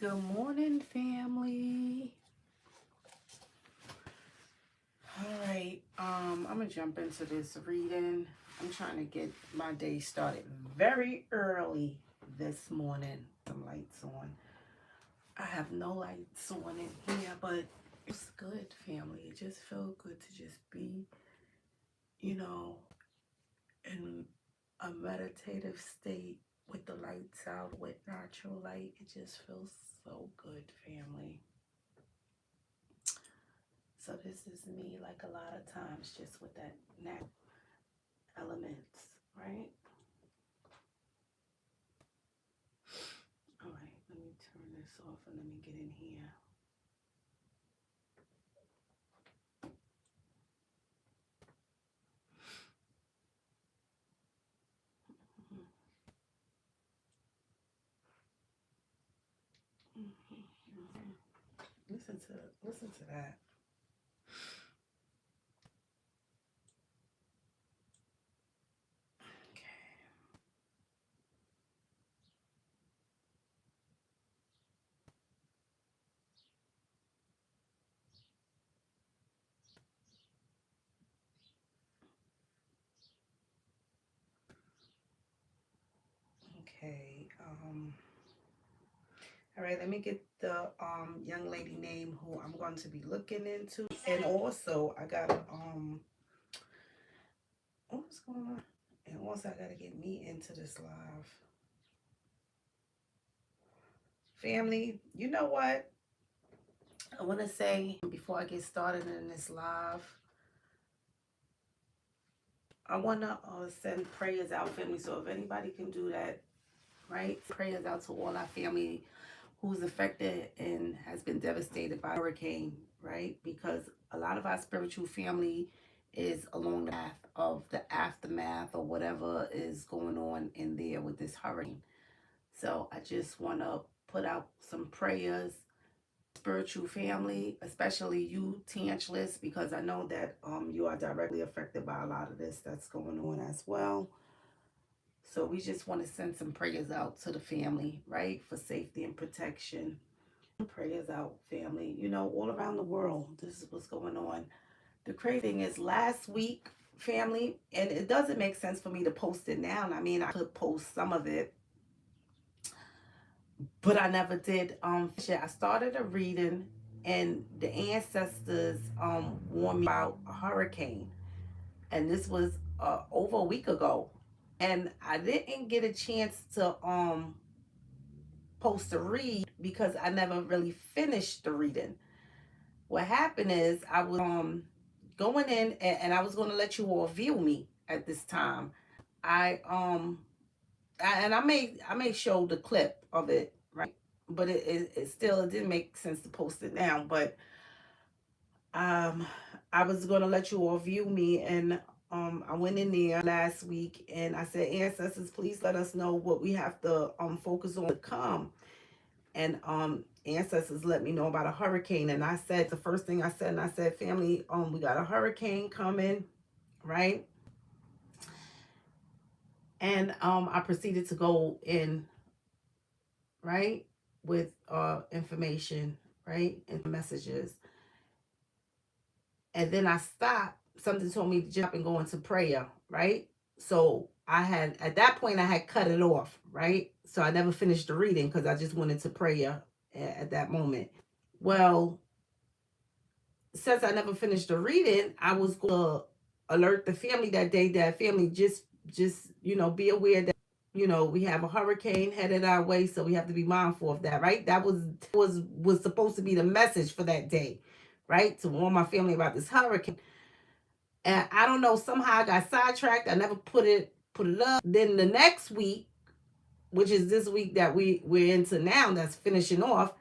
Good morning, family. All right, I'm gonna jump into this reading. I'm trying to get my day started very early this morning. Some lights on. I have no lights on in here, but it's good, family. It just feels good to just be, you know, in a meditative state with the lights out, with natural light. It just feels so good, family. So this is me, like a lot of times, just with that nat elements, right? All right, let me turn this off and let me get in here. Listen to that. Okay. All right, let me get the young lady name who I'm going to be looking into. And also I gotta what's going on? And also I gotta get me into this live. Family, you know what? I wanna say before I get started in this live, I want to send prayers out, family. So if anybody can do that, right? Prayers out to all our family who's affected and has been devastated by hurricane, right? Because a lot of our spiritual family is along the path of the aftermath or whatever is going on in there with this hurricane. So I just want to put out some prayers, spiritual family, especially you, Tanchless, because I know that you are directly affected by a lot of this that's going on as well. So we just want to send some prayers out to the family, right? For safety and protection. Prayers out, family. You know, all around the world, this is what's going on. The crazy thing is last week, family, and it doesn't make sense for me to post it now. I mean, I could post some of it, but I never did I started a reading and the ancestors warned me about a hurricane. And this was over a week ago. And I didn't get a chance to post a read because I never really finished the reading. What happened is I was going in and I was going to let you all view me at this time. I and I may show the clip of it, right? But it still it didn't make sense to post it now. But um I was going to let you all view me, and I went in there last week and I said, ancestors, please let us know what we have to focus on to come. And ancestors let me know about a hurricane, and I said the first thing I said, and I said, family, we got a hurricane coming, right? And I proceeded to go in, right, with information, right, and messages. And then I stopped. Something told me to jump and go into prayer, right? So I had, at that point, I had cut it off, right? So I never finished the reading because I just went into prayer at that moment. Well, since I never finished the reading, I was going to alert the family that day that family just be aware that we have a hurricane headed our way, so we have to be mindful of that, right? That was supposed to be the message for that day, right? To warn my family about this hurricane. And I don't know, somehow I got sidetracked. I never put it up. Then the next week, which is this week that we're into now, that's finishing off,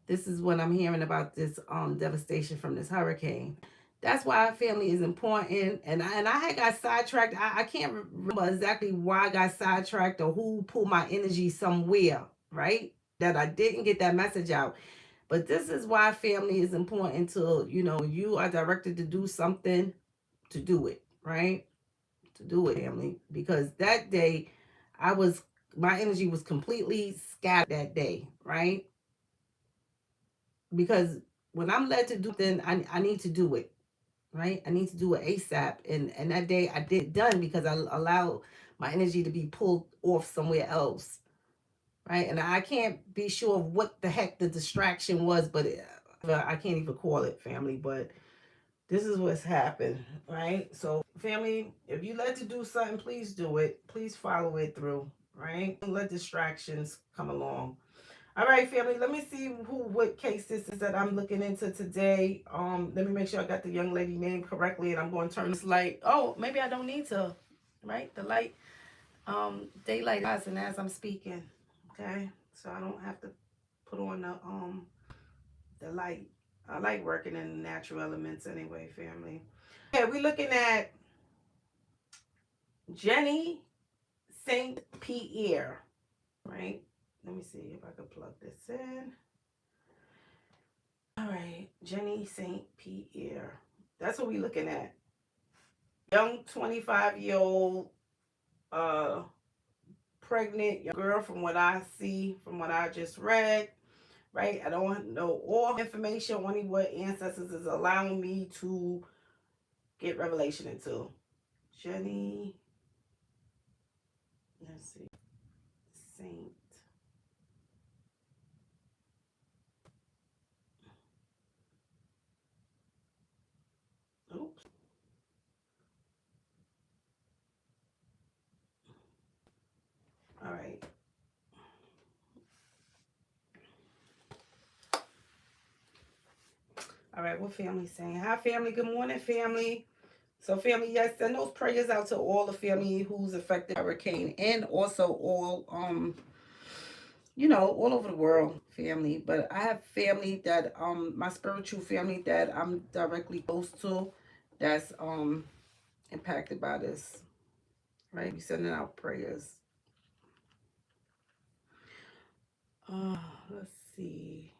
this is when I'm hearing about this devastation from this hurricane. That's why our family is important. And I had got sidetracked. I can't remember exactly why I got sidetracked or who pulled my energy somewhere, right? That I didn't get that message out. But this is why family is important to, you are directed to do something, to do it, right? To do it, family. Because that day, my energy was completely scattered that day, right? because when I'm led to do, then I need to do it, right? I need to do it ASAP. And that day I did it done because I allowed my energy to be pulled off somewhere else, right? And I can't be sure of what the heck the distraction was, but I can't even call it, family. But this is what's happened, right? So, family, if you led to do something, please do it. Please follow it through, right? Don't let distractions come along. All right, family, let me see what case this is that I'm looking into today. Let me make sure I got the young lady name correctly, and I'm going to turn this light. Oh, maybe I don't need to, right? The light, daylight rising as I'm speaking. Okay, so I don't have to put on the light. I like working in the natural elements anyway, family. Okay, we're looking at Jenny Saint Pierre, right? Let me see if I can plug this in. All right, Jenny Saint Pierre. That's what we're looking at. Young 25-year-old pregnant young girl, from what I see, from what I just read, right? I don't know all information, only what Ancestors is allowing me to get revelation into. Jenny, let's see, Saint. Oops. All right. All right, what family saying? Hi, family. Good morning, family. So, family, yes, send those prayers out to all the family who's affected by hurricane, and also all all over the world, family. But I have family that my spiritual family that I'm directly close to, that's impacted by this. Right? We sending out prayers. Let's see.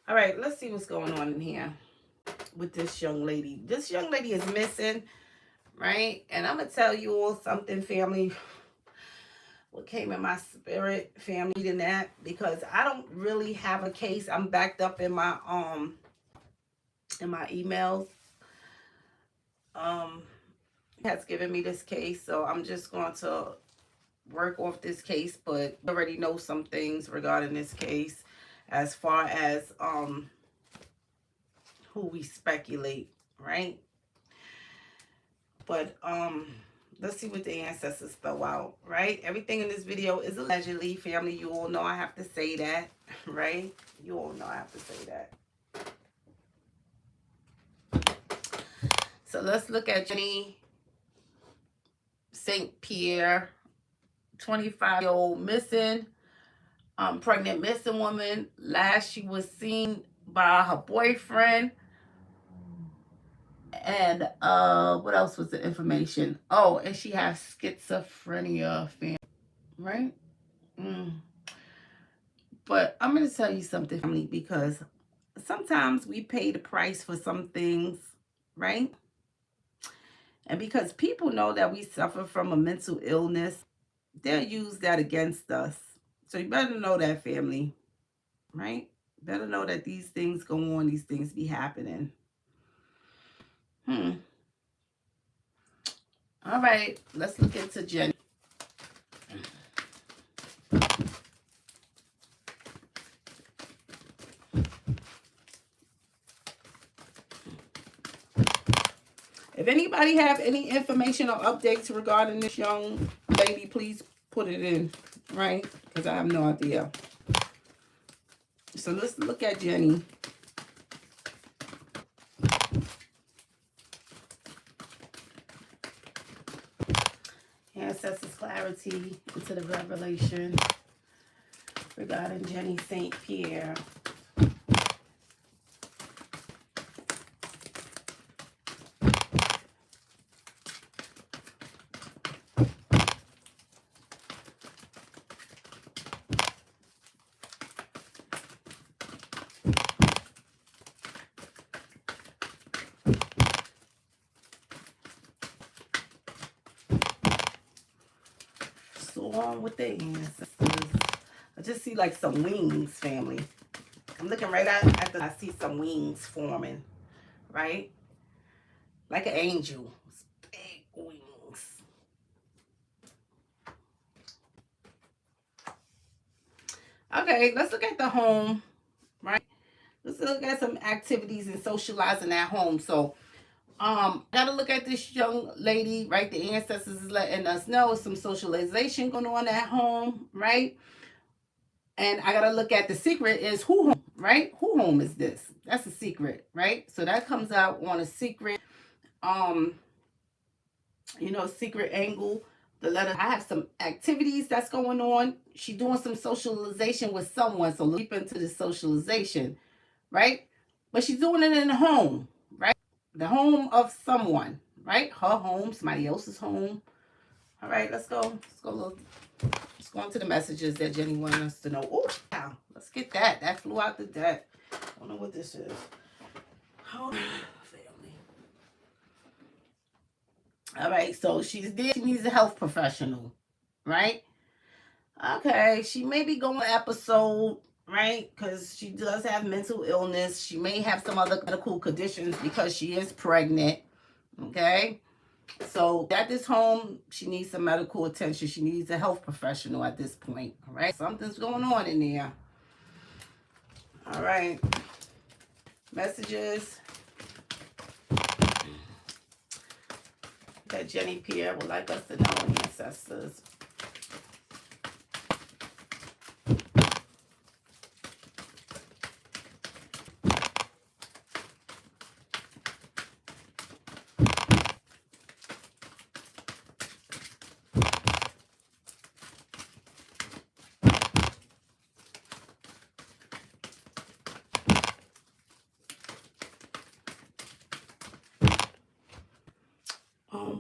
All right, let's see what's going on in here with this young lady. This young lady is missing, right? And I'm gonna tell you all something, family. What came in my spirit, family, than that, because I don't really have a case. I'm backed up in my emails. Has given me this case, so I'm just going to work off this case, but I already know some things regarding this case as far as who we speculate, right? But let's see what the ancestors throw out, right? Everything in this video is allegedly, family. You all know I have to say that, right? You all know I have to say that. So let's look at Jenny Saint Pierre, 25-year-old missing, pregnant missing woman. Last she was seen by her boyfriend. And what else was the information? Oh, and she has schizophrenia, right? But I'm going to tell you something, family, because sometimes we pay the price for some things, right? And because people know that we suffer from a mental illness, they'll use that against us. So you better know that, family, right? Better know that these things go on, these things be happening. All right, let's look into Jenny. If anybody have any information or updates regarding this young lady, please put it in, right? Because I have no idea. So let's look at Jenny. Ancestors clarity into the revelation regarding Jenny Saint Pierre. go on with the ancestors. I just see like some wings, family. I'm looking right at I see some wings forming, right? Like an angel. It's big wings. Okay, let's look at the home, right? Let's look at some activities and socializing at home. So, gotta look at this young lady, right? The ancestors is letting us know some socialization going on at home, right? And I gotta look at the secret is who home, right? Who home is this? That's a secret, right? So that comes out on a secret, secret angle. The letter. I have some activities that's going on. She doing some socialization with someone. So leap into the socialization, right? But she's doing it in the home, right? The home of someone, right? Her home, somebody else's home. All right, let's go. Let's go into the messages that Jenny wanted us to know. Oh, wow. Let's get that. That flew out the deck. I don't know what this is. Oh, family. All right, so she's there. She needs a health professional, right? Okay, she may be going episode, right? Because she does have mental illness. She may have some other medical conditions because she is pregnant, okay? So at this home, she needs some medical attention. She needs a health professional at this point, all right? Something's going on in there. All right. Messages that Jenny Pierre would like us to know, ancestors.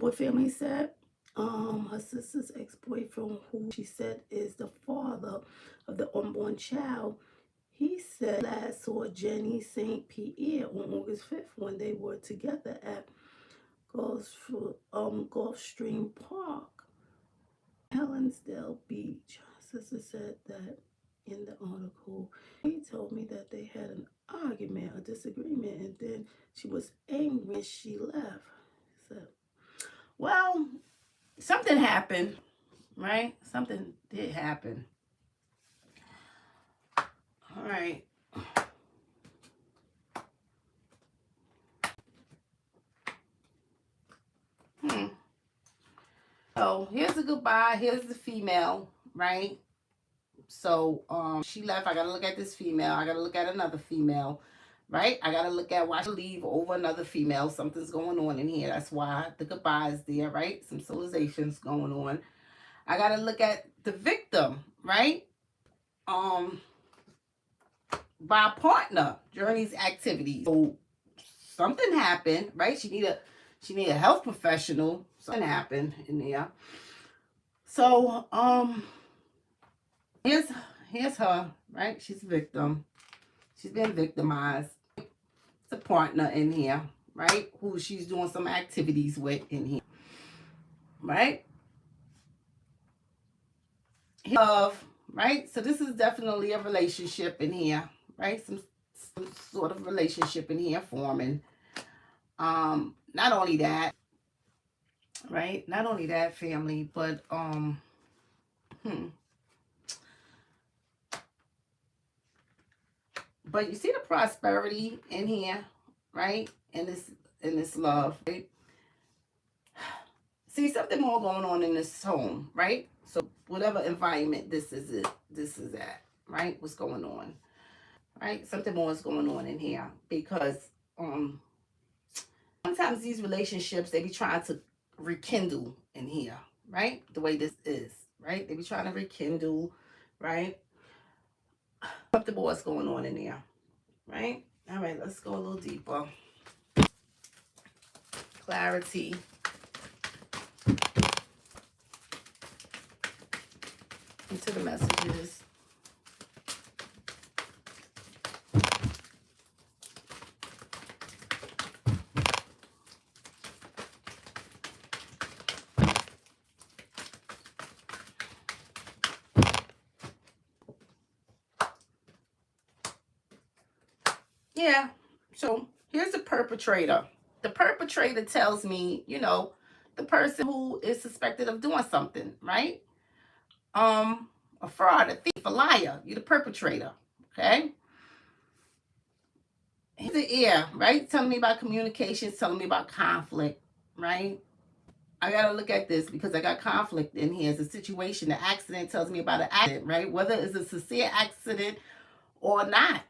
What family said? Her sister's ex-boyfriend, who she said is the father of the unborn child, he said last saw Jenny Saint Pierre on August 5th when they were together at Gulfstream Park, Helensdale Beach. Her sister said that in the article. He told me that they had an argument, a disagreement, and then she was angry and she left. So, well, something happened, right? Something did happen. All right. So here's the goodbye. Here's the female, right? So she left. I gotta look at this female. I gotta look at another female, right? I gotta look at why she leave over another female. Something's going on in here. That's why the goodbye is there, right? Some civilizations going on. I gotta look at the victim, right? By a partner during these activities. So something happened, right? She need a health professional. Something happened in there. So here's her, right? She's a victim. She's been victimized. It's a partner in here, right? Who she's doing some activities with in here, right? Love, right? So this is definitely a relationship in here, right? Some sort of relationship in here forming. Not only that, right? Not only that, family, but but you see the prosperity in here, right? In this love, right? See something more going on in this home, right? So whatever environment this is at, right? What's going on, right? Something more is going on in here because sometimes these relationships they be trying to rekindle in here, right? The way this is, right? They be trying to rekindle, right? Something more is going on in there, right? All right, let's go a little deeper. Clarity. Into the messages. Yeah. So here's the perpetrator. The perpetrator tells me, you know, the person who is suspected of doing something, right? A fraud, a thief, a liar. You're the perpetrator. Okay. Here's the ear, right? Telling me about communications, telling me about conflict, right? I gotta look at this because I got conflict in here. It's a situation. The accident tells me about an accident, right? Whether it's a sincere accident or not.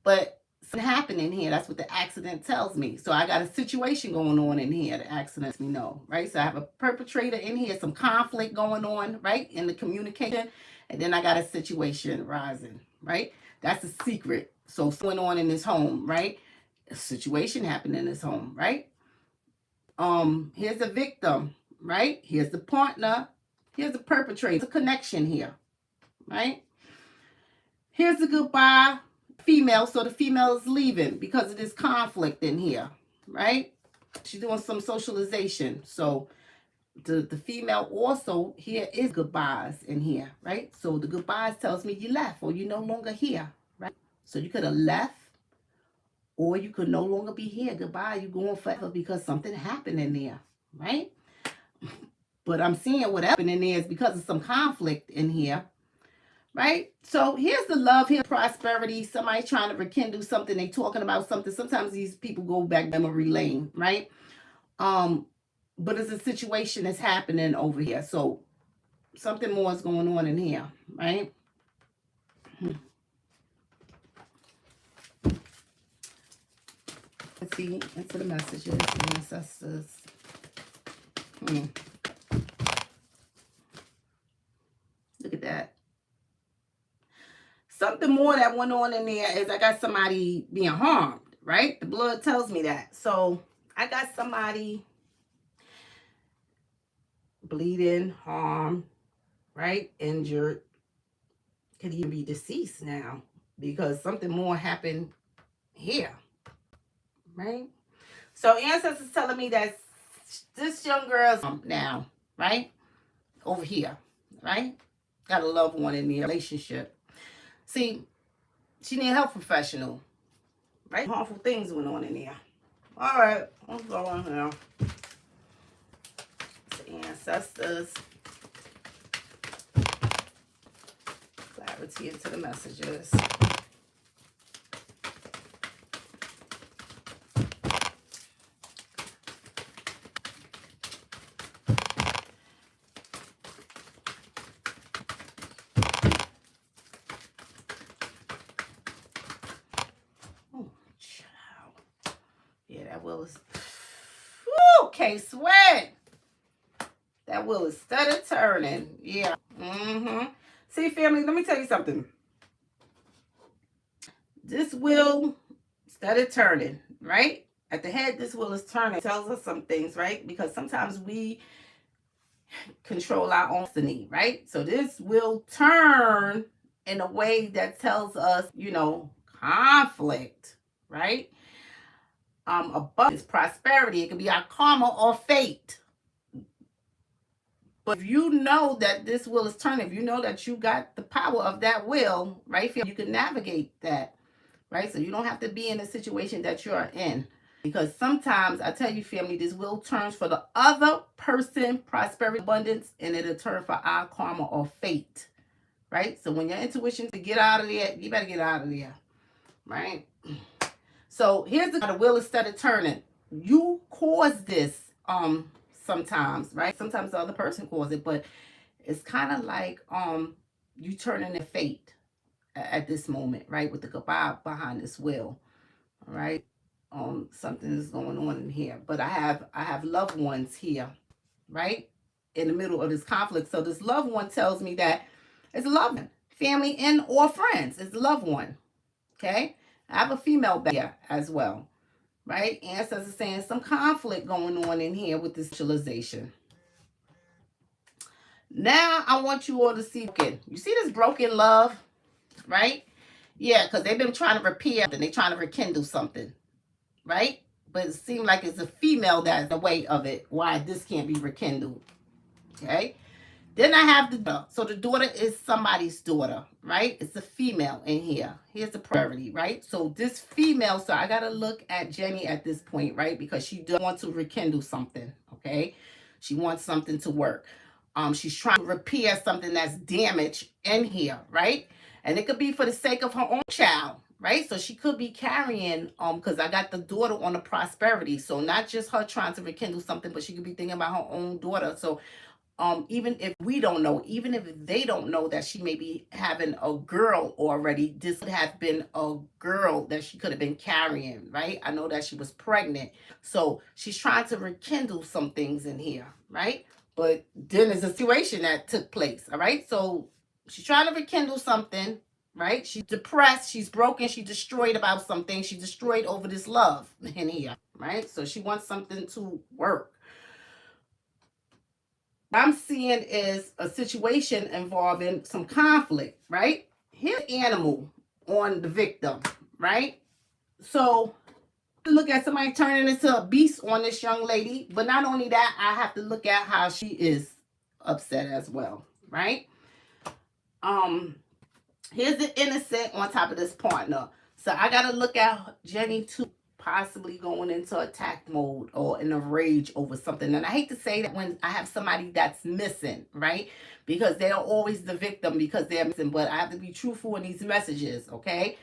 But something happened in here. That's what the accident tells me. So I got a situation going on in here. The accident lets me know, right? So I have a perpetrator in here, some conflict going on, right? In the communication. And then I got a situation rising, right? That's a secret. So what's going on in this home, right? A situation happened in this home, right? Here's the victim, right? Here's the partner. Here's the perpetrator. There's a connection here, right? Here's the goodbye female. So the female is leaving because of this conflict in here, right? She's doing some socialization. So the female also here is goodbyes in here, right? So the goodbyes tells me you left or you're no longer here, right? So you could have left or you could no longer be here. Goodbye, you're going forever because something happened in there, right? But I'm seeing what happened in there is because of some conflict in here, right? So here's the love, here's prosperity. Somebody trying to rekindle something. They talking about something. Sometimes these people go back memory lane, right? But it's a situation that's happening over here. So something more is going on in here, right? Let's see into the messages, the ancestors. Look at that. Something more that went on in there is I got somebody being harmed, right? The blood tells me that. So I got somebody bleeding, harmed, right? Injured. Could even be deceased now because something more happened here, right? So ancestors telling me that this young girl's now, right? Over here, right? Got a loved one in the relationship. See, she need a health professional, right? Harmful things went on in there. All right, let's go on here. It's ancestors. Clarity into the messages. That wheel is, woo, can't sweat. That wheel is steady turning. Yeah. See, family, let me tell you something. This wheel steady turning, right? At the head, this wheel is turning. It tells us some things, right? Because sometimes we control our own destiny, right? So this will turn in a way that tells us, you know, conflict, right? Abundance, prosperity. It can be our karma or fate. But if you know that this wheel is turning, if you know that you got the power of that wheel, right, you can navigate that, right? So you don't have to be in a situation that you're in. Because sometimes, I tell you, family, this wheel turns for the other person, prosperity, abundance, and it'll turn for our karma or fate, right? So when your intuition to get out of there, you better get out of there, right? So here's the wheel instead of turning. You cause this sometimes, right? Sometimes the other person caused it, but it's kind of like you turning the fate at this moment, right? With the goodbye behind this wheel, all right? Something is going on in here, but I have loved ones here, right? In the middle of this conflict. So this loved one tells me that it's a loved one, family and or friends. It's a loved one, okay? I have a female back here as well, right? Ancestors saying some conflict going on in here with this socialization. Now I want you all to see, you see this broken love, right? Yeah, because they've been trying to repair and they're trying to rekindle something, right? But it seems like it's a female that's the way of it, why this can't be rekindled, okay? Then I have the daughter. So the daughter is somebody's daughter, right? It's a female in here. Here's the priority, right? So this female, so I got to look at Jenny at this point, right? Because she does want to rekindle something, okay? She wants something to work. She's trying to repair something that's damaged in here, right? And it could be for the sake of her own child, right? So she could be carrying, because I got the daughter on the prosperity. So not just her trying to rekindle something, but she could be thinking about her own daughter. So even if we don't know, even if they don't know that she may be having a girl already, this would have been a girl that she could have been carrying, right? I know that she was pregnant. So she's trying to rekindle some things in here, right? But then there's a situation that took place, all right? So she's trying to rekindle something, right? She's depressed, she's broken, she's destroyed about something. She's destroyed over this love in here, right? So she wants something to work. I'm seeing is a situation involving some conflict, right? Here's animal on the victim, right? So look at somebody turning into a beast on this young lady, but not only that, I have to look at how she is upset as well, right? Here's the innocent on top of this partner. So I got to look at Jenny too, possibly going into attack mode or in a rage over something. And I hate to say that when I have somebody that's missing, right? Because they're always the victim because they're missing. But I have to be truthful in these messages, okay?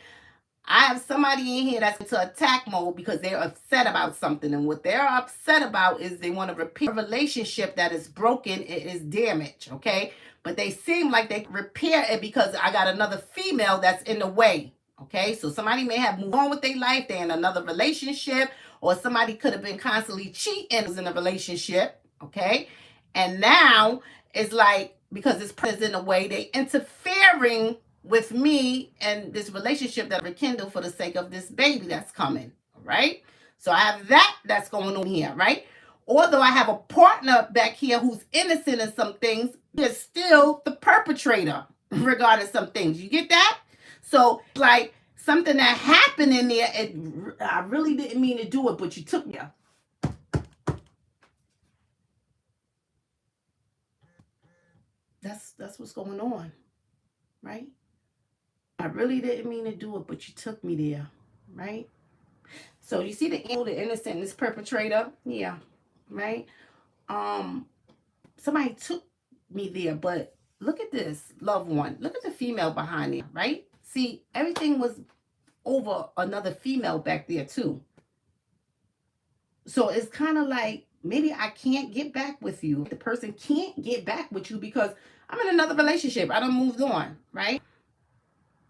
I have somebody in here that's into attack mode because they're upset about something. And what they're upset about is they want to repair a relationship that is broken, it is damaged, okay? But they seem like they repair it because I got another female that's in the way, okay? So somebody may have moved on with their life, they're in another relationship, or somebody could have been constantly cheating in a relationship, okay? And now it's like, because this person's in the way, they interfering with me and this relationship that rekindle for the sake of this baby that's coming, right? So I have that's going on here, right? Although I have a partner back here who's innocent in some things, they're still the perpetrator regarding some things. You get that? So like something that happened in there, I really didn't mean to do it, but you took me. That's what's going on, right? I really didn't mean to do it, but you took me there, right? So you see the innocent and this perpetrator, yeah, right? Somebody took me there, but look at this loved one. Look at the female behind there, right? See, everything was over another female back there too. So it's kind of like maybe I can't get back with you. The person can't get back with you because I'm in another relationship. I done moved on, right?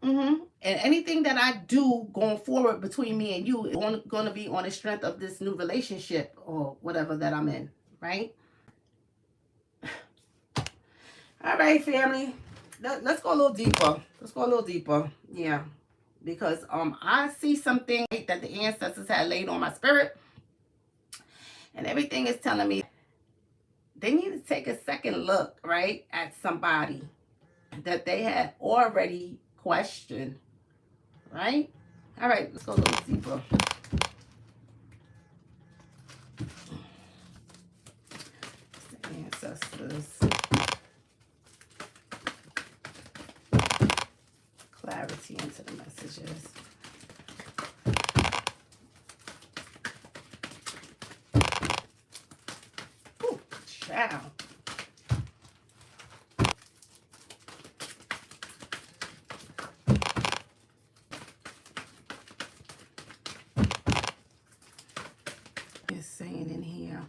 And anything that I do going forward between me and you is going to be on the strength of this new relationship or whatever that I'm in, right? All right, family. Let's go a little deeper. Let's go a little deeper. Yeah. Because I see something that the ancestors had laid on my spirit. And everything is telling me they need to take a second look, right, at somebody that they had already questioned, right? All right, let's go a little deeper. Ancestors. Clarity into the messages. Ooh, child. It's saying in here,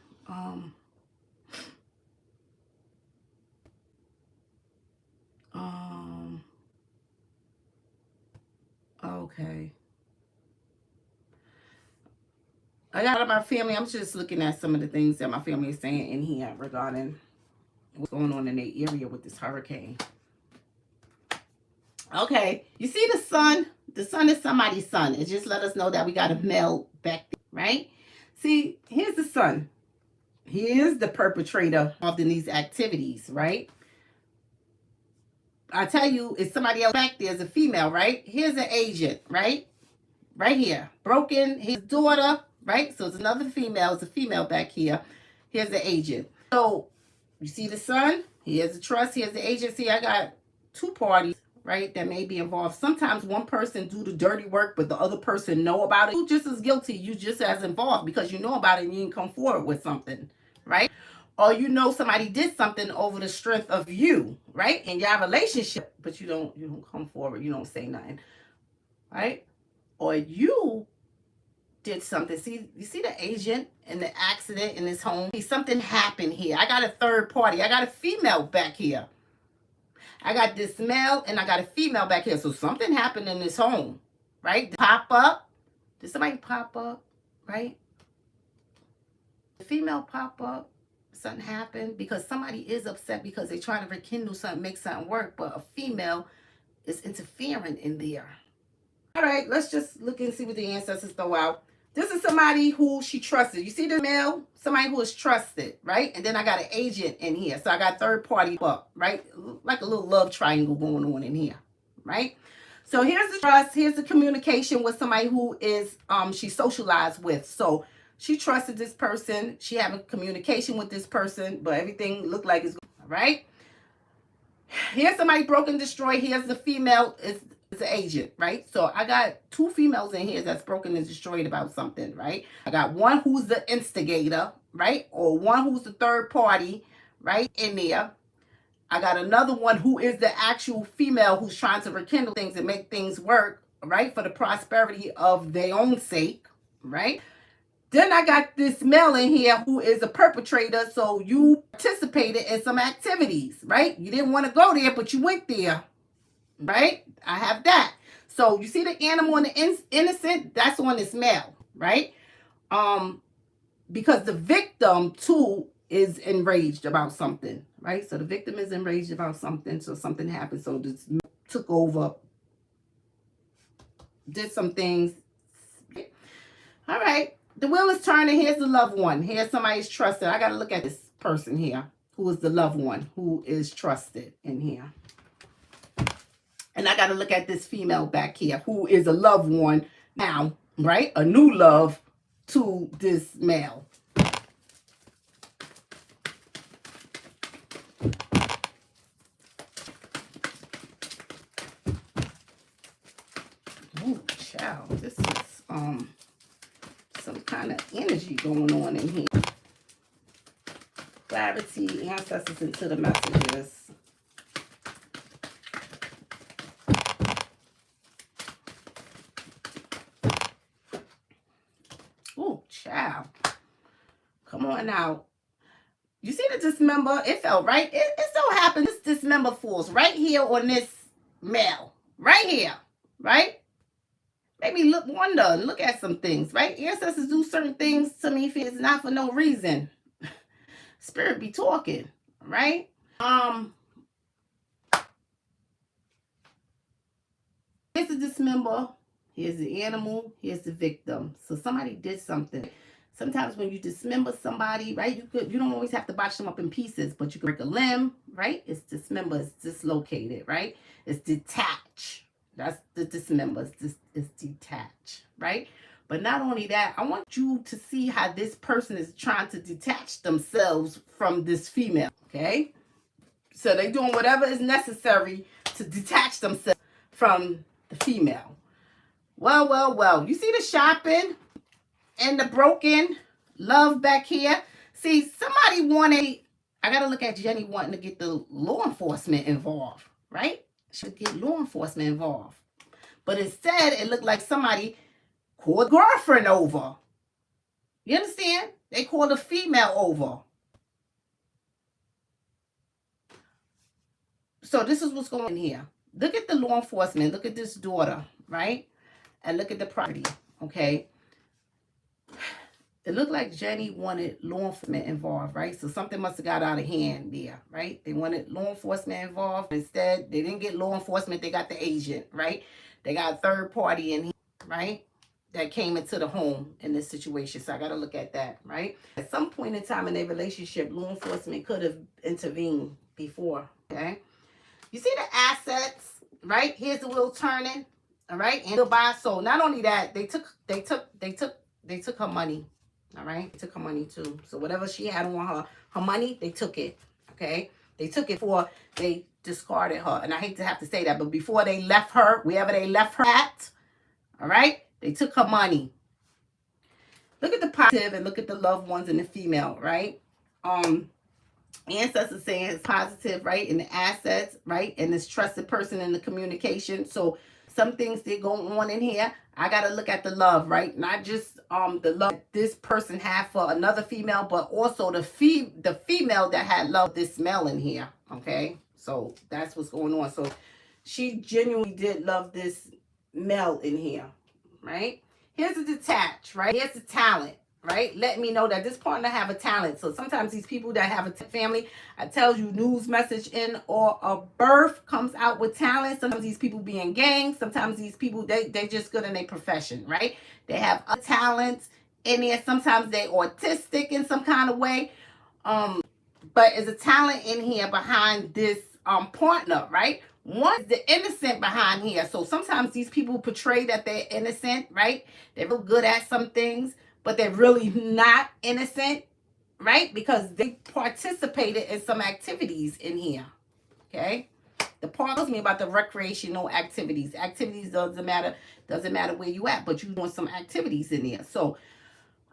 okay. I got my family. I'm just looking at some of the things that my family is saying in here regarding what's going on in their area with this hurricane. Okay, you see the sun? The sun is somebody's son. It just let us know that we got a male back there, right? See, here's the sun. He is the perpetrator of these activities, right? I tell you, it's somebody else back there as a female, right? Here's an agent, right? Right here. Broken, his daughter, right? So it's another female. It's a female back here. Here's the agent. So You see the sun? Here's the trust. Here's the agency. I got two parties, right, that may be involved. Sometimes one person do the dirty work, but the other person know about it. You just as guilty. You just as involved because you know about it and you didn't come forward with something, right? Or you know somebody did something over the strength of you, right? In your relationship, but you don't come forward. You don't say nothing, right? Or you did something. See, you see the agent and the accident in his home? See, something happened here. I got a third party. I got a female back here. I got this male and I got a female back here. So something happened in this home, right? Pop up. Did somebody pop up, right? The female pop up. Something happened because somebody is upset because they're trying to rekindle something, make something work, but a female is interfering in there. All right, let's just look and see what the ancestors throw out. This is somebody who she trusted. You see the male? Somebody who is trusted, right? And then I got an agent in here. So I got third party up, right? Like a little love triangle going on in here, right? So here's the trust. Here's the communication with somebody who is she socialized with. So she trusted this person. She having communication with this person, but everything looked like it's good, right? Here's somebody broken, destroyed. Here's the female is the agent, right? So I got two females in here that's broken and destroyed about something, right? I got one who's the instigator, right? Or one who's the third party, right? In there. I got another one who is the actual female who's trying to rekindle things and make things work, right? For the prosperity of their own sake, right? Then I got this male in here who is a perpetrator. So you participated in some activities, right? You didn't want to go there, but you went there, right? I have that. So you see the animal and the innocent, that's on this male, right? Because the victim too is enraged about something, right? So the victim is enraged about something. So something happened. So this took over, did some things. All right. The wheel is turning. Here's the loved one. Here's somebody's trusted. I got to look at this person here who is the loved one who is trusted in here. And I got to look at this female back here who is a loved one now, right? A new love to this male. Oh, child. This is some kind of energy going on in here. Clarity, ancestors into the messages. Oh, child. Come on now. You see the dismember? It felt right. It so happens this dismember falls right here on this male. Right here. Right? Made me wonder and look at some things, right? Ancestors do certain things to me if it's not for no reason. Spirit be talking, right? Here's the dismember. Here's the animal. Here's the victim. So somebody did something. Sometimes when you dismember somebody, right, you don't always have to botch them up in pieces, but you can break a limb, right? It's dismember. It's dislocated, right? It's detached. That's the dismember. It's detached, right? But not only that, I want you to see how this person is trying to detach themselves from this female, okay? So they're doing whatever is necessary to detach themselves from the female. Well. You see the shopping and the broken love back here? See, somebody wanted, I got to look at Jenny wanting to get the law enforcement involved, right? Should get law enforcement involved. But instead, it looked like somebody called girlfriend over. You understand? They called a female over. So this is what's going on here. Look at the law enforcement. Look at this daughter, right? And look at the property, okay? It looked like Jenny wanted law enforcement involved, right? So something must have got out of hand there, right? They wanted law enforcement involved. Instead, they didn't get law enforcement. They got the agent, right? They got a third party in here, right? That came into the home in this situation. So I got to look at that, right? At some point in time in their relationship, law enforcement could have intervened before, okay? You see the assets, right? Here's the wheel turning, all right? And the buy. So not only that, they took her money. All right, they took her money too. So whatever she had on her money, they took it. okay? They took it before they discarded her. And I hate to have to say that, but before they left her, wherever they left her at, all right, they took her money. Look at the positive and look at the loved ones and the female, right? Ancestors saying it's positive, right? And the assets, right? And this trusted person in the communication. So some things that go on in here, I got to look at the love, right? Not just the love this person had for another female, but also the female that had love this male in here, okay? So that's what's going on. So she genuinely did love this male in here, right? Here's the detached, right? Here's the talent, right? Let me know that this partner have a talent. So sometimes these people that have a family, I tell you, news message in or a birth comes out with talent. Sometimes these people be in gangs. Sometimes these people, they just good in their profession, right? They have a talent in there. Sometimes they autistic in some kind of way. But there's a talent in here behind this partner, right? One is the innocent behind here. So sometimes these people portray that they're innocent, right? They're real good at some things, but they're really not innocent, right? Because they participated in some activities in here, okay? The part tells me about the recreational activities. Activities doesn't matter where you at, but you're doing some activities in there. So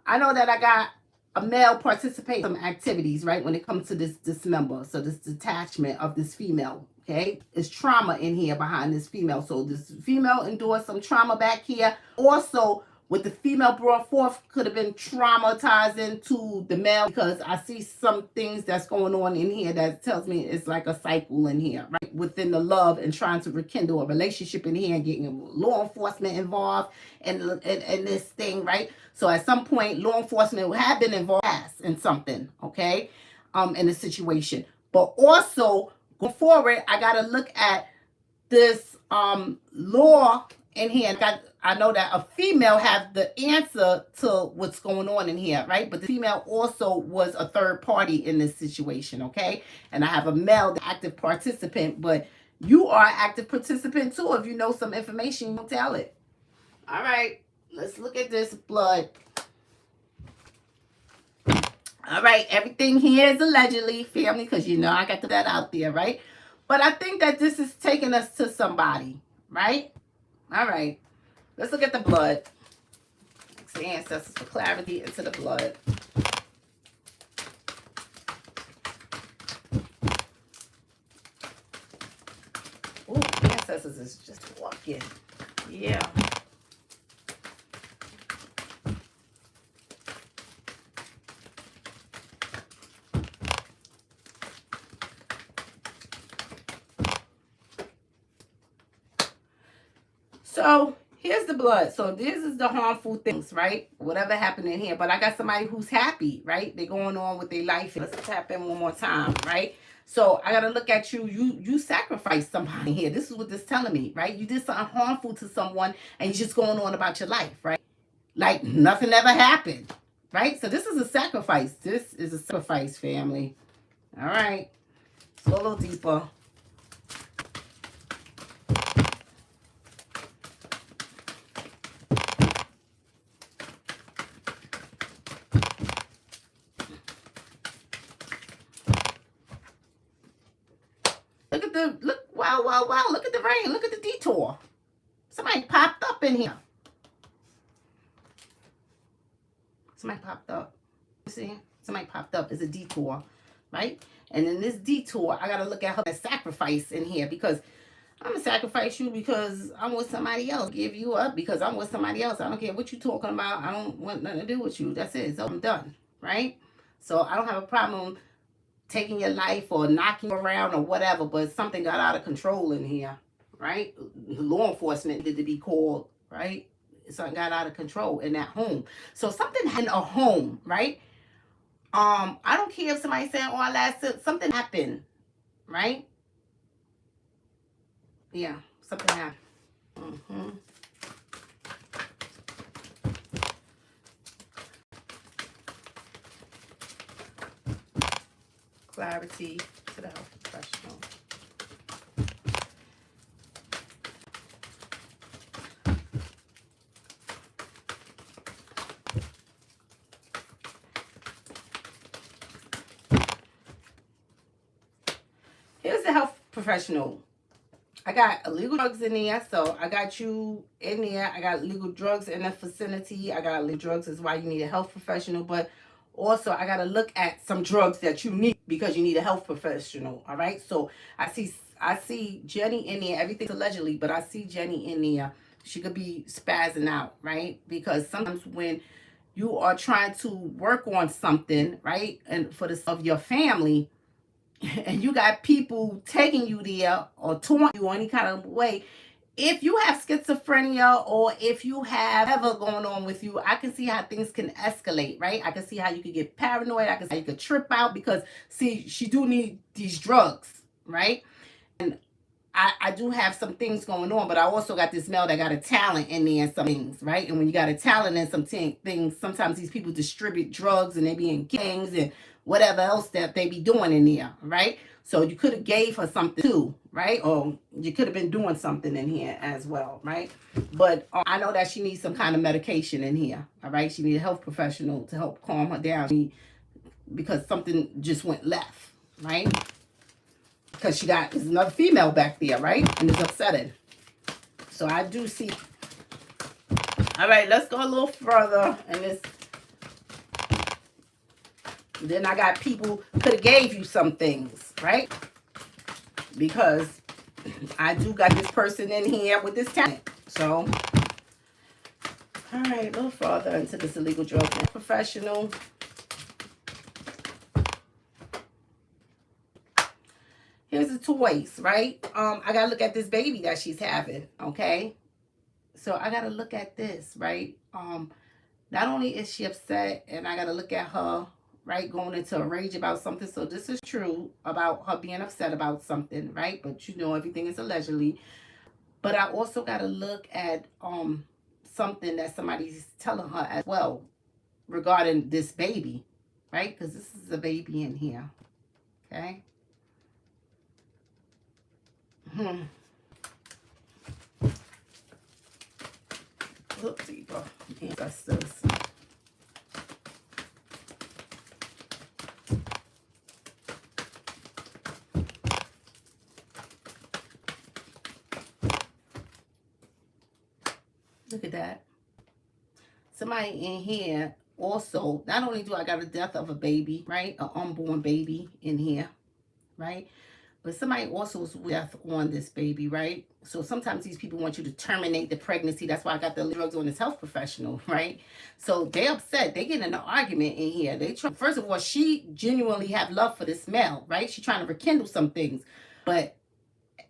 I know that I got a male participate in some activities, right, when it comes to this member. So this detachment of this female, okay? It's trauma in here behind this female. So this female endured some trauma back here. Also, what the female brought forth could have been traumatizing to the male, because I see some things that's going on in here that tells me it's like a cycle in here, right? Within the love and trying to rekindle a relationship in here and getting law enforcement involved in this thing, right? So at some point, law enforcement will have been involved in something, okay, in the situation. But also, going forward, I got to look at this law in here. I know that a female have the answer to what's going on in here, right? But the female also was a third party in this situation, okay? And I have a male, the active participant, but you are an active participant too. If you know some information, you don't tell it. All right, let's look at this blood. All right, everything here is allegedly, family, because you know I got that out there, right? But I think that this is taking us to somebody, right? All right, let's look at the blood. Ask the ancestors for clarity into the blood. Ooh, ancestors is just walking. Yeah. So here's the blood. So this is the harmful things, right? Whatever happened in here. But I got somebody who's happy, right? They're going on with their life. Let's tap in one more time, right? So I got to look at you. You sacrificed somebody here. This is what this is telling me, right? You did something harmful to someone and you're just going on about your life, right? Like nothing ever happened, right? So this is a sacrifice. This is a sacrifice, family. All right. Let's go a little deeper. Look at the, wow. Look at the rain. Look at the detour. Somebody popped up in here. Somebody popped up. You see? Somebody popped up. It's a detour, right? And in this detour, I got to look at her as sacrifice in here, because I'm going to sacrifice you because I'm with somebody else. Give you up because I'm with somebody else. I don't care what you're talking about. I don't want nothing to do with you. That's it. So I'm done, right? So I don't have a problem taking your life or knocking you around or whatever, but something got out of control in here, right? Law enforcement needed to be called, right? Something got out of control in that home. So something in a home, right? I don't care if somebody's saying, oh, something happened, right? Yeah, something happened. Clarity to the health professional. a health professional. I got illegal drugs in there, so I got you in there. I got illegal drugs in the vicinity. I got illegal drugs is why you need a health professional, but also I got to look at some drugs that you need because you need a health professional. All right, so I see Jenny in there. Everything's allegedly, but I see Jenny in there. She could be spazzing out, right? Because sometimes when you are trying to work on something, right, and for the of your family, and you got people taking you there or taunting you any kind of way, if you have schizophrenia or if you have ever going on with you, I can see how things can escalate, right? I can see how you could get paranoid. I can see how you could trip out because, see, she do need these drugs, right? And I do have some things going on, but I also got this male that got a talent in there and some things, right? And when you got a talent in some things, sometimes these people distribute drugs and they be in gangs and whatever else that they be doing in there, right? So you could have gave her something too, right? Or you could have been doing something in here as well, right? But I know that she needs some kind of medication in here, all right? She needs a health professional to help calm her down because something just went left, right? Because there's another female back there, right? And it's upsetting. So I do see. All right, let's go a little further. And this. Then I got people could have gave you some things, right? Because I do got this person in here with this talent. So, all right, a little further into this illegal drug professional. Here's the toys, right? I gotta look at this baby that she's having, okay? So I gotta look at this, right? Not only is she upset, and I gotta look at her, right, going into a rage about something. So this is true about her being upset about something, right? But you know, everything is allegedly. But I also gotta look at something that somebody's telling her as well regarding this baby, right? Because this is a baby in here, okay? Look deeper. Ancestors. Look at that. Somebody in here also, not only do I got a death of a baby, right? An unborn baby in here, right? But somebody also is with death on this baby, right? So sometimes these people want you to terminate the pregnancy. That's why I got the drugs on this health professional, right? So they're upset. They get in an argument in here. First of all, she genuinely have love for this male, right? She's trying to rekindle some things. But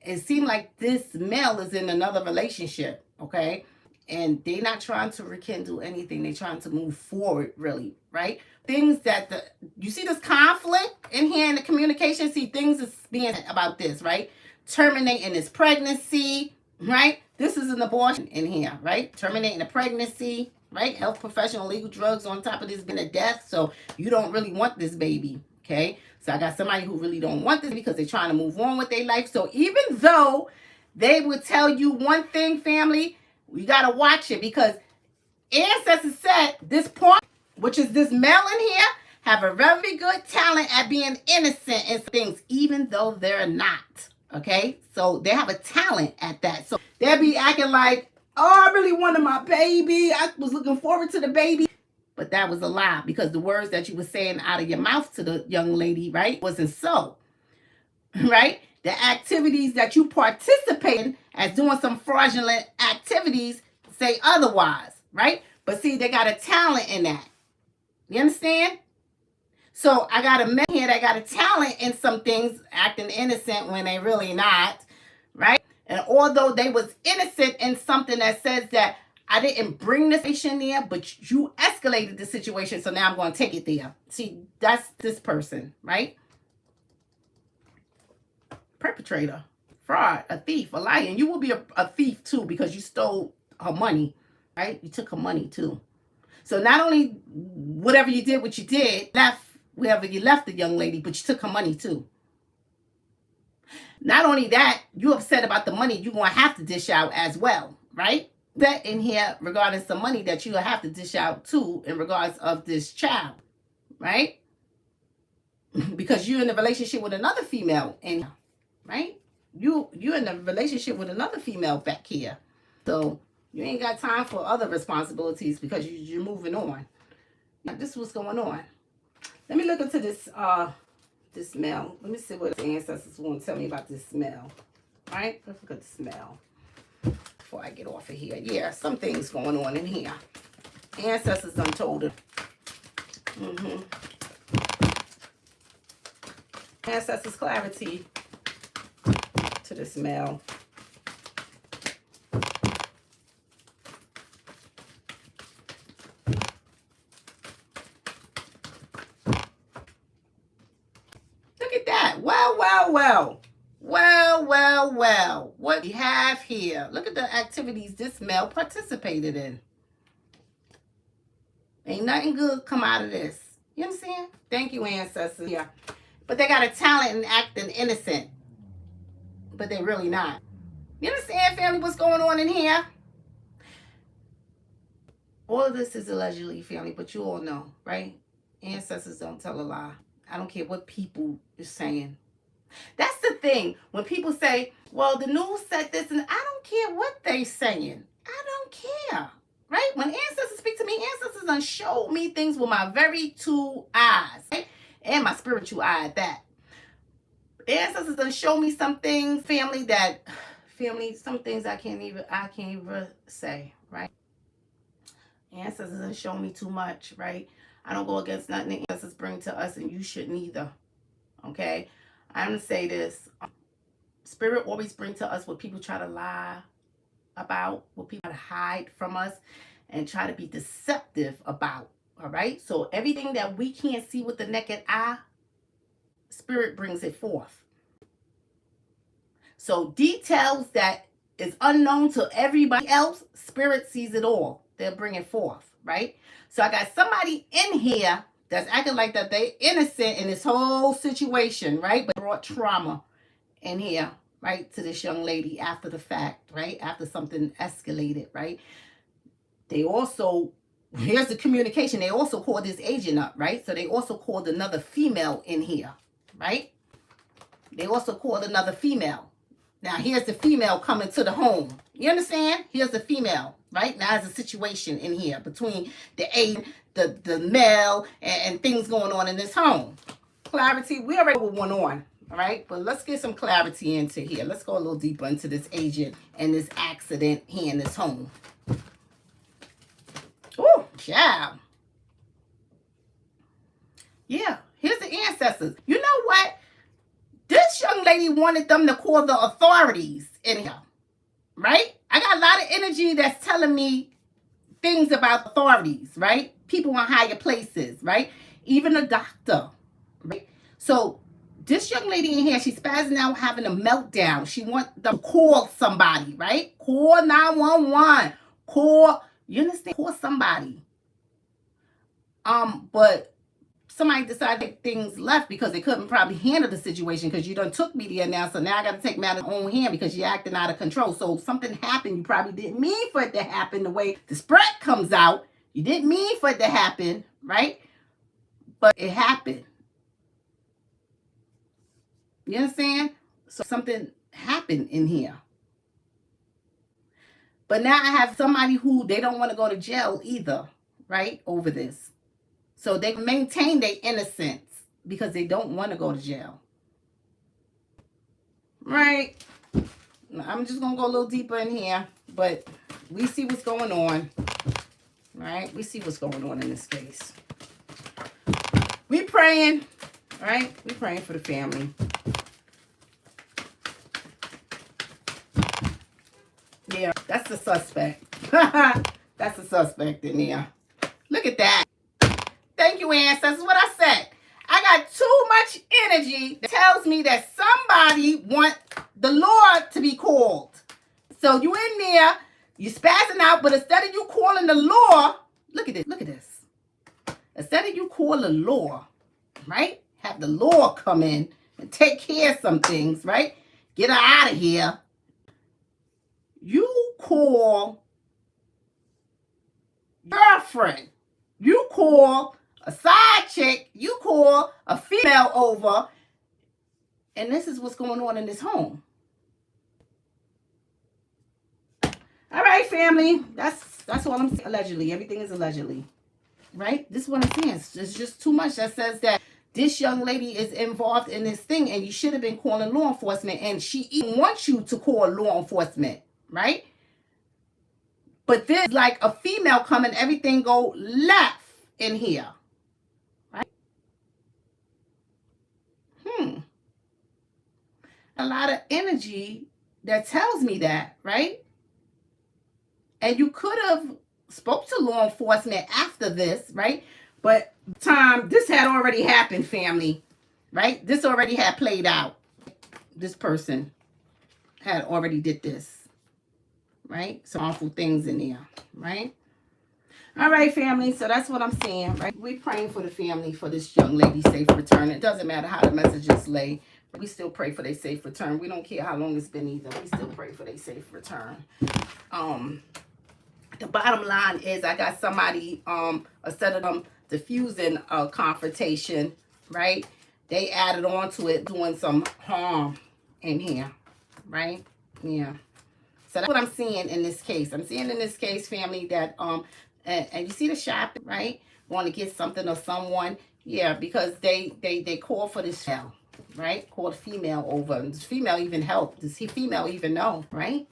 it seemed like this male is in another relationship, okay? And they're not trying to rekindle anything. They're trying to move forward, really, right? Things that you see this conflict in here in the communication. See, things is being about this, right? Terminating this pregnancy, right? This is an abortion in here, right? Terminating the pregnancy, right? Health professional, legal drugs on top of this being a death. So you don't really want this baby, okay? So I got somebody who really don't want this because they're trying to move on with their life. So even though they would tell you one thing, family, you got to watch it because Ancestor said this part, which is this male in here, have a very good talent at being innocent in things, even though they're not. Okay? So they have a talent at that. So they'll be acting like, oh, I really wanted my baby. I was looking forward to the baby. But that was a lie because the words that you were saying out of your mouth to the young lady, right, wasn't so. Right? The activities that you participate in as doing some fraudulent activities say otherwise, right? But see, they got a talent in that. You understand? So I got a man here that got a talent in some things, acting innocent when they really not, right? And although they was innocent in something that says that I didn't bring this situation there, but you escalated the situation, so now I'm going to take it there. See, that's this person, right? Perpetrator, fraud, a thief, a liar. And you will be a thief too because you stole her money, right? You took her money too. So not only whatever you did, what you did, left wherever you left the young lady, but you took her money too. Not only that, you upset about the money you're going to have to dish out as well, right? That in here regarding some money that you have to dish out too in regards of this child, right? Because you're in a relationship with another female and right? You in a relationship with another female back here. So you ain't got time for other responsibilities because you're moving on. Now, this is what's going on. Let me look into this this smell. Let me see what the ancestors want to tell me about this smell. All right, let's look at the smell before I get off of here. Yeah, some things going on in here. Ancestors done told her. Ancestors clarity to the smell. Look at that. Well, well, well. Well, well, well. What we have here. Look at the activities this male participated in. Ain't nothing good come out of this. You understand? Thank you, ancestors. Yeah. But they got a talent in acting innocent. But they're really not. You understand, family, what's going on in here? All of this is allegedly, family, but you all know, right? Ancestors don't tell a lie. I don't care what people is saying. That's the thing. When people say, well, the news said this, and I don't care what they saying. I don't care. Right? When ancestors speak to me, ancestors done showed me things with my very two eyes. Right? And my spiritual eye at that. Ancestors done show me some things, family, some things I can't even say, right? Ancestors done show me too much, right? I don't go against nothing the ancestors bring to us, and you shouldn't either. Okay? I'm going to say this. Spirit always bring to us what people try to lie about, what people try to hide from us, and try to be deceptive about. All right? So everything that we can't see with the naked eye, Spirit brings it forth. So details that is unknown to everybody else, Spirit sees it all. They'll bring it forth, right? So I got somebody in here that's acting like that they innocent in this whole situation, right? But brought trauma in here, right, to this young lady after the fact, right? After something escalated, right? They also, here's the communication. They also called this agent up, right? So they also called another female in here, right? They also called another female. Now, here's the female coming to the home. You understand? Here's the female, right? Now, there's a situation in here between the agent, the male, and things going on in this home. Clarity, we already know what went on, all right? But let's get some clarity into here. Let's go a little deeper into this agent and this accident here in this home. Oh, child. Yeah, here's the ancestors. You know what? This young lady wanted them to call the authorities in here, right? I got a lot of energy that's telling me things about authorities, right? People in higher places, right? Even a doctor, right? So this young lady in here, she's spazzing out, having a meltdown. She wants them to call somebody, right? Call 911. Call, you understand? Call somebody. But somebody decided things left because they couldn't probably handle the situation because you done took me there now. So now I got to take matters in my own hand because you're acting out of control. So something happened. You probably didn't mean for it to happen the way the spread comes out. You didn't mean for it to happen, right? But it happened. You understand? So something happened in here. But now I have somebody who they don't want to go to jail either, right? Over this. So they maintain their innocence because they don't want to go to jail. Right? I'm just going to go a little deeper in here. But we see what's going on. Right? We see what's going on in this case. We praying. Right? We praying for the family. Yeah, that's the suspect. That's the suspect in here. Look at that. Thank you, ancestors. What I said. I got too much energy that tells me that somebody wants the Lord to be called. So you in there, you spazzing out, but instead of you calling the Lord, look at this. Look at this. Instead of you call the Lord, right? Have the Lord come in and take care of some things, right? Get her out of here. You call girlfriend. You call a side chick, you call a female over, And this is what's going on in this home. All right, family. That's all I'm saying. Allegedly. Everything is allegedly. Right? This is what I'm saying. It's just too much that says that this young lady is involved in this thing and you should have been calling law enforcement, and she even wants you to call law enforcement, right? But this, like a female coming, everything go left in here, right? A lot of energy that tells me that, right? And you could have spoke to law enforcement after this, right? But this had already happened, family, right? This already had played out. This person had already did this, right? Some awful things in there, right? All right, family. So that's what I'm saying, right? We praying for the family, for this young lady safe return. It doesn't matter how the messages lay. We still pray for their safe return. We don't care how long it's been either. We still pray for their safe return. The bottom line is I got somebody, instead of them diffusing a confrontation, right? They added on to it, doing some harm in here, right? Yeah. So that's what I'm seeing in this case. I'm seeing in this case, family, that, and you see the shop, right? Want to get something or someone. Yeah, because they call for this female, right? Call the female over. And this female even helped. Does the female even know, right?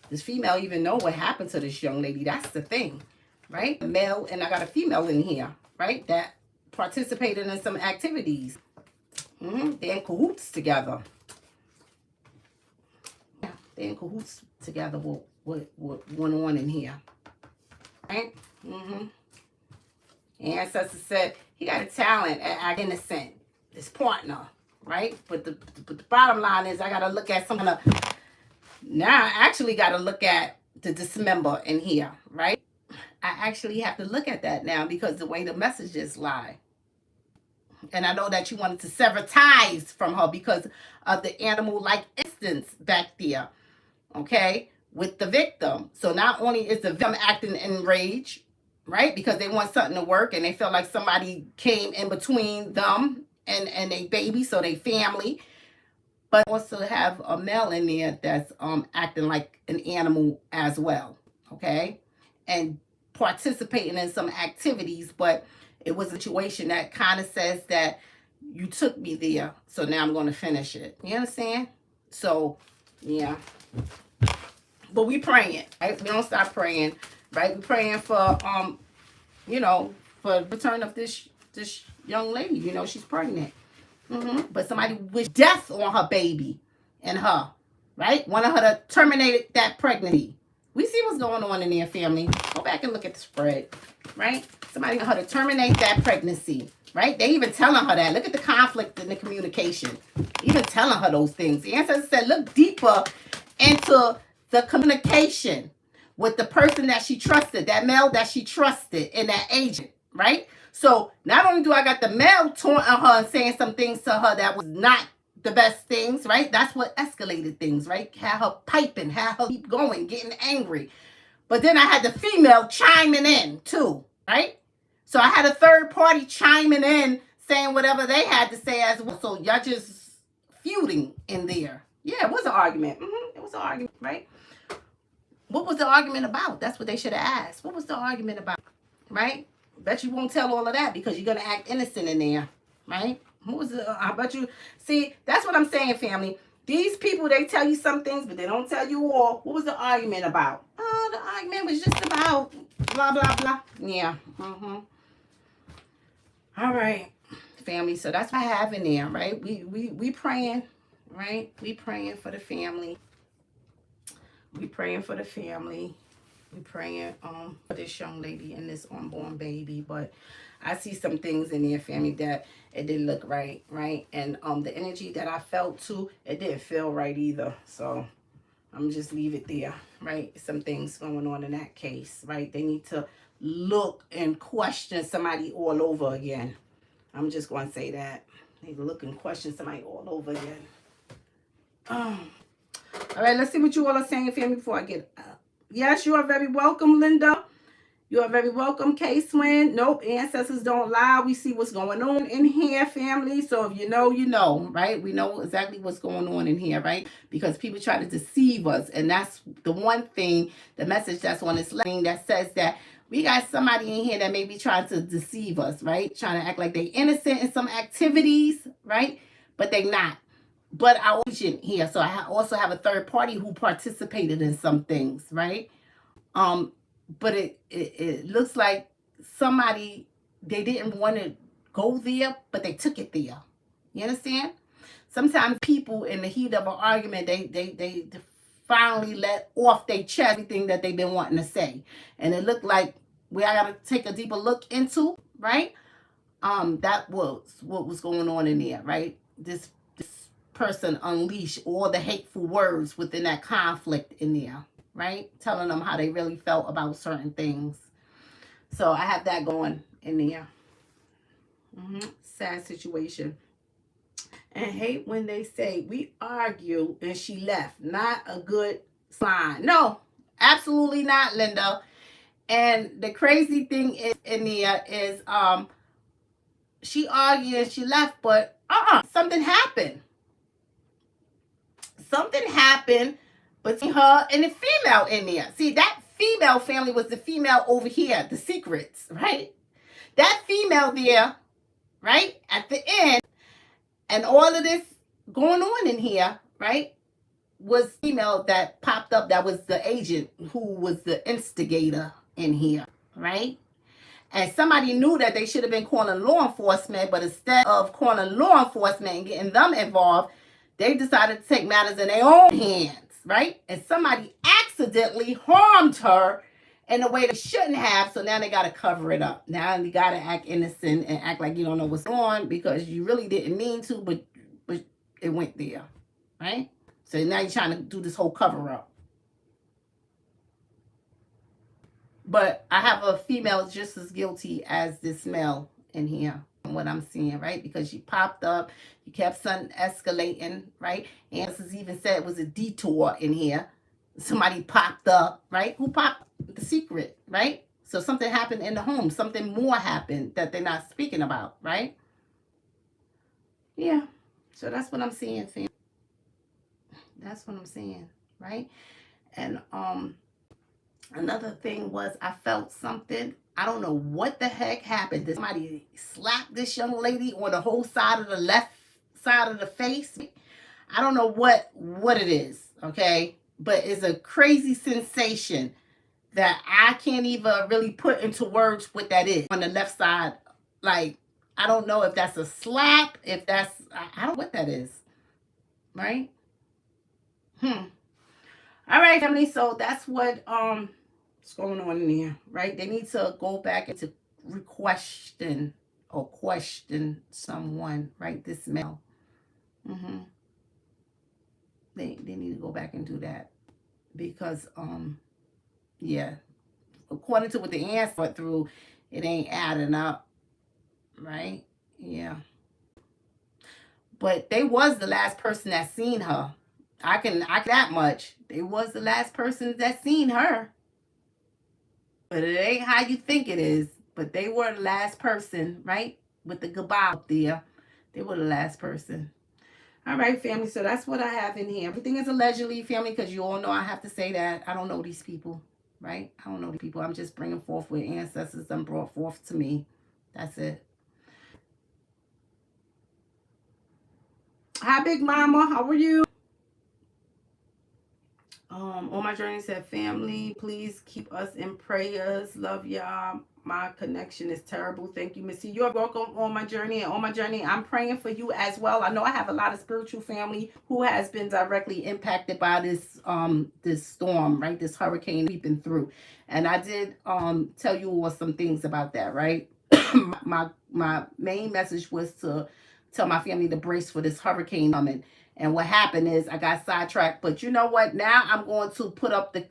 This female even know what happened to this young lady. That's the thing, right? A male, and I got a female in here, right? That participated in some activities. They're in cahoots together. Yeah, they're in cahoots together with what went on in here, right? Ancestor said he got a talent at acting innocent, this partner, right? But the bottom line is I got to look at some kind of... Now I actually got to look at the dismember in here, right? I actually have to look at that now because the way the messages lie. And I know that you wanted to sever ties from her because of the animal-like instance back there, okay, with the victim. So not only is the victim acting in rage, right, because they want something to work and they feel like somebody came in between them and they baby, so they family, but also have a male in there that's acting like an animal as well, okay? And participating in some activities, but it was a situation that kind of says that you took me there, so now I'm going to finish it. You understand? So, yeah. But we praying, right? We don't stop praying, right? We praying for, you know, for the return of this young lady. You know, she's pregnant. But somebody wished death on her baby and her, right? Wanted her to terminate that pregnancy. We see what's going on in their family. Go back and look at the spread, right? Somebody wanted her to terminate that pregnancy, right? They even telling her that. Look at the conflict in the communication. Even telling her those things. The ancestor said, look deeper into the communication with the person that she trusted, that male that she trusted, and that agent, right? So not only do I got the male taunting her and saying some things to her that was not the best things, right? That's what escalated things, right? Had her piping, had her keep going, getting angry. But then I had the female chiming in too, right? So I had a third party chiming in, saying whatever they had to say as well. So y'all just feuding in there. Yeah, it was an argument. It was an argument, right? What was the argument about? That's what they should have asked. What was the argument about, right? Bet you won't tell all of that because you're going to act innocent in there, right? What was the, I bet you, see, that's what I'm saying, family. These people, they tell you some things, but they don't tell you all. What was the argument about? Oh, the argument was just about blah, blah, blah. Yeah. All right, family. So that's what I have in there, right? We praying, right? We praying for the family. We praying for the family. We praying for this young lady and this unborn baby. But I see some things in there, family, that it didn't look right, right? And the energy that I felt too, it didn't feel right either. So I'm just leave it there, right? Some things going on in that case, right? They need to look and question somebody all over again. I'm just going to say that. They look and question somebody all over again. All right, let's see what you all are saying, family, before I get up. Yes, you are very welcome, Linda. You are very welcome, K-Swin. Nope, ancestors don't lie. We see what's going on in here, family. So if you know, you know, right? We know exactly what's going on in here, right? Because people try to deceive us. And that's the one thing, the message that's on this line that says that we got somebody in here that may be trying to deceive us, right? Trying to act like they're innocent in some activities, right? But they're not. But our agent here, so I also have a third party who participated in some things, right? But it looks like somebody, they didn't want to go there, but they took it there. You understand? Sometimes people in the heat of an argument, they finally let off their chest everything that they've been wanting to say. And it looked like we got to take a deeper look into, right? That was what was going on in there, right? This person unleashed all the hateful words within that conflict in there, right? Telling them how they really felt about certain things. So I have that going in there. Sad situation. And hate when they say we argue and she left. Not a good sign. No, absolutely not, Linda. And the crazy thing is in there is she argued and she left, but something happened. Something happened between her and the female in there. See, that female family was the female over here, the secrets, right? That female there, right, at the end, and all of this going on in here, right, was female that popped up, that was the agent who was the instigator in here, right? And somebody knew that they should have been calling law enforcement, but instead of calling law enforcement and getting them involved, they decided to take matters in their own hands, right? And somebody accidentally harmed her in a way they shouldn't have, so now they got to cover it up. Now you got to act innocent and act like you don't know what's going on because you really didn't mean to, but it went there, right? So now you're trying to do this whole cover-up. But I have a female just as guilty as this male in here, what I'm seeing, right? Because she popped up, you kept something escalating, right? And this is even said it was a detour in here. Somebody popped up, right? Who popped? The secret, right? So something happened in the home. Something more happened that they're not speaking about, right? Yeah. So that's what I'm seeing, fam. That's what I'm seeing, right? And another thing was I felt something. I don't know what the heck happened. Did somebody slap this young lady on the whole side of the left side of the face? I don't know what it is, okay? But it's a crazy sensation that I can't even really put into words what that is on the left side. Like, I don't know if that's a slap, if that's, I don't know what that is, right? All right, family, so that's what what's going on in here, right? They need to go back into question or question someone, right? This male. They need to go back and do that because yeah, according to what the answer went through, it ain't adding up, right? Yeah. But they was the last person that seen her. I can that much. They was the last person that seen her. But it ain't how you think it is. But they were the last person, right? With the goodbye up there. They were the last person. All right, family. So that's what I have in here. Everything is allegedly, family, because you all know I have to say that. I don't know these people, right? I don't know these people. I'm just bringing forth what ancestors done brought forth to me. That's it. Hi, Big Mama. How are you? On my journey said, family, please keep us in prayers. Love y'all. My connection is terrible. Thank you, Missy. You're welcome on my journey. And on my journey, I'm praying for you as well. I know I have a lot of spiritual family who has been directly impacted by this this storm, right? This hurricane sweeping through. And I did tell you all some things about that, right? my main message was to tell my family to brace for this hurricane coming. And what happened is I got sidetracked. But you know what? Now I'm going to put up the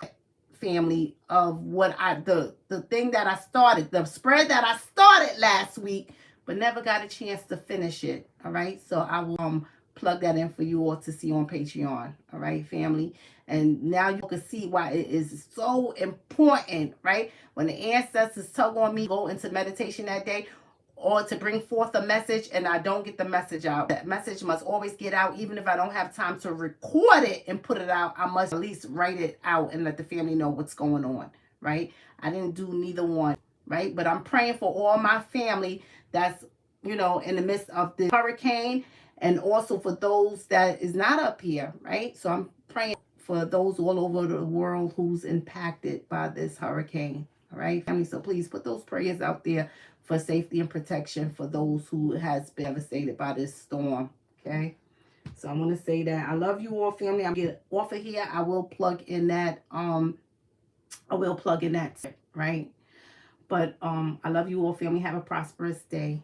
family of what the thing that I started, the spread that I started last week, but never got a chance to finish it. All right. So I will plug that in for you all to see on Patreon. All right, family. And now you can see why it is so important, right? When the ancestors tug on me, go into meditation that day, or to bring forth a message and I don't get the message out. That message must always get out. Even if I don't have time to record it and put it out, I must at least write it out and let the family know what's going on, right? I didn't do neither one, right? But I'm praying for all my family that's, you know, in the midst of the hurricane, and also for those that is not up here, right? So I'm praying for those all over the world who's impacted by this hurricane, all right, family? So please put those prayers out there for safety and protection for those who has been devastated by this storm, okay? So I'm going to say that I love you all, family. I'm going to get off of here. I will plug in that, right? But I love you all, family. Have a prosperous day.